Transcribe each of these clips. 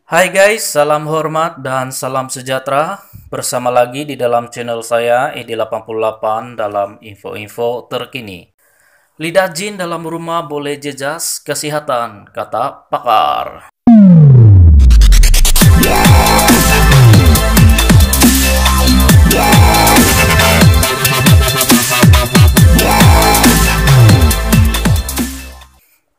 Hai guys, salam hormat dan salam sejahtera. Bersama lagi di dalam channel saya Edi88 dalam info-info terkini. Lidah jin dalam rumah boleh jejas kesehatan, kata pakar.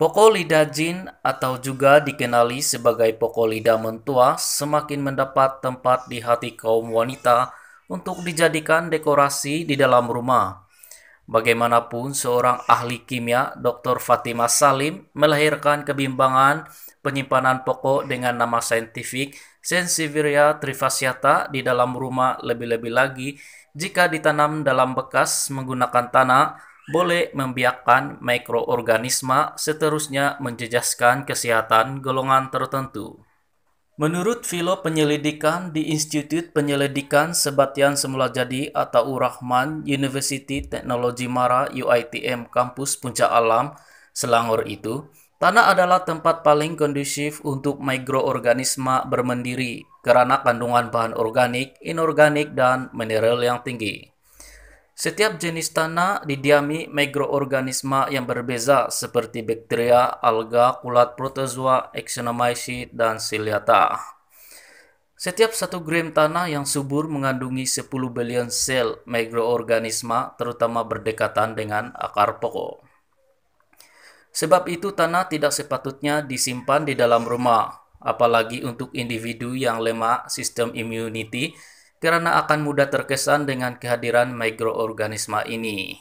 Pokok lidah jin atau juga dikenali sebagai pokok lidah mentua semakin mendapat tempat di hati kaum wanita untuk dijadikan dekorasi di dalam rumah. Bagaimanapun seorang ahli kimia, Dr. Fatima Salim, melahirkan kebimbangan penyimpanan pokok dengan nama saintifik Sansevieria trifasciata di dalam rumah, lebih-lebih lagi jika ditanam dalam bekas menggunakan tanah boleh membiarkan mikroorganisme seterusnya menjejaskan kesehatan golongan tertentu. Menurut Filo Penyelidikan di Institut Penyelidikan Sebatian Semula Jadi Ataur Rahman University Teknologi Mara UITM Kampus Puncak Alam, Selangor itu, tanah adalah tempat paling kondusif untuk mikroorganisme bermendiri karena kandungan bahan organik, inorganik, dan mineral yang tinggi. Setiap jenis tanah didiami mikroorganisme yang berbeza seperti bakteria, alga, kulat protozoa, actinomyces, dan ciliata. Setiap 1 gram tanah yang subur mengandungi 10 billion sel mikroorganisme, terutama berdekatan dengan akar pokok. Sebab itu tanah tidak sepatutnya disimpan di dalam rumah, apalagi untuk individu yang lemah sistem immunity, karena akan mudah terkesan dengan kehadiran mikroorganisme ini.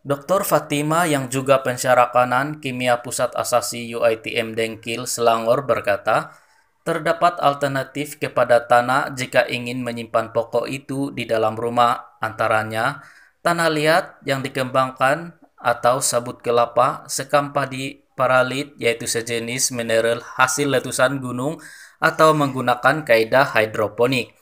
Dr. Fatima yang juga pensyarah kanan Kimia Pusat Asasi UITM Dengkil Selangor berkata, terdapat alternatif kepada tanah jika ingin menyimpan pokok itu di dalam rumah, antaranya tanah liat yang dikembangkan atau sabut kelapa, sekam padi, paralit yaitu sejenis mineral hasil letusan gunung atau menggunakan kaidah hidroponik.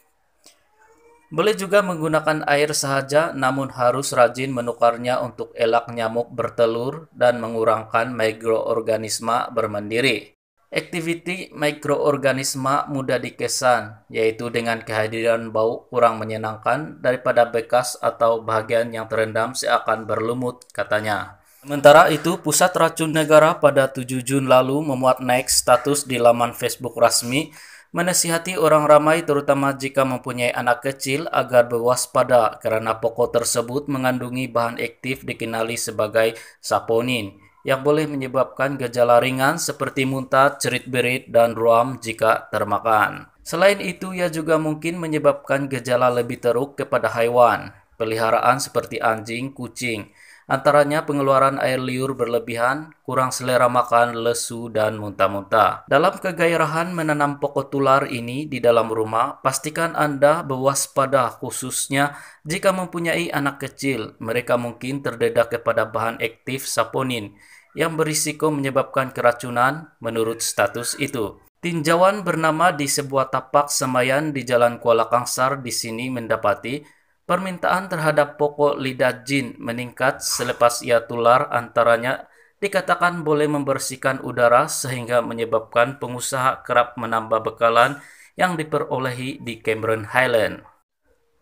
Boleh juga menggunakan air sahaja, namun harus rajin menukarnya untuk elak nyamuk bertelur dan mengurangkan mikroorganisme bermendiri. Aktiviti mikroorganisme mudah dikesan, yaitu dengan kehadiran bau kurang menyenangkan daripada bekas atau bagian yang terendam seakan berlumut, katanya. Sementara itu, Pusat Racun Negara pada 7 Jun lalu memuat naik status di laman Facebook resmi menasihati orang ramai terutama jika mempunyai anak kecil agar berwaspada karena pokok tersebut mengandungi bahan aktif dikenali sebagai saponin yang boleh menyebabkan gejala ringan seperti muntah, cerit-berit, dan ruam jika termakan. Selain itu, ia juga mungkin menyebabkan gejala lebih teruk kepada hewan peliharaan seperti anjing, kucing, antaranya pengeluaran air liur berlebihan, kurang selera makan, lesu, dan muntah-muntah. Dalam kegairahan menanam pokok tular ini di dalam rumah, pastikan Anda berwaspada khususnya jika mempunyai anak kecil. Mereka mungkin terdedah kepada bahan aktif saponin yang berisiko menyebabkan keracunan menurut status itu. Tinjauan bernama di sebuah tapak semayan di Jalan Kuala Kangsar di sini mendapati permintaan terhadap pokok lidah jin meningkat selepas ia tular, antaranya dikatakan boleh membersihkan udara sehingga menyebabkan pengusaha kerap menambah bekalan yang diperolehi di Cameron Highland.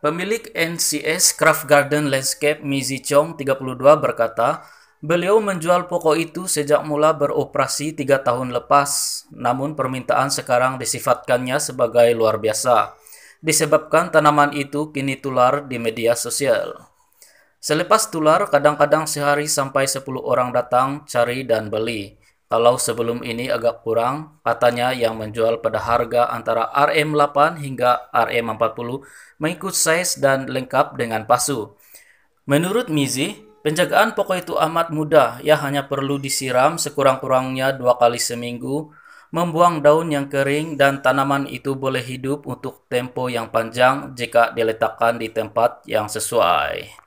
Pemilik NCS Craft Garden Landscape Mizi Chong 32 berkata, beliau menjual pokok itu sejak mula beroperasi 3 tahun lepas, namun permintaan sekarang disifatkannya sebagai luar biasa disebabkan tanaman itu kini tular di media sosial. Selepas tular, kadang-kadang sehari sampai 10 orang datang cari dan beli. Kalau sebelum ini agak kurang, katanya yang menjual pada harga antara RM8 hingga RM40 mengikut size dan lengkap dengan pasu. Menurut Mizi, penjagaan pokok itu amat mudah, ia hanya perlu disiram sekurang-kurangnya 2 kali seminggu, membuang daun yang kering, dan tanaman itu boleh hidup untuk tempo yang panjang jika diletakkan di tempat yang sesuai.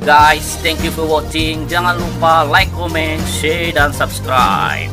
Guys, thank you for watching. Jangan lupa like, comment, share, dan subscribe.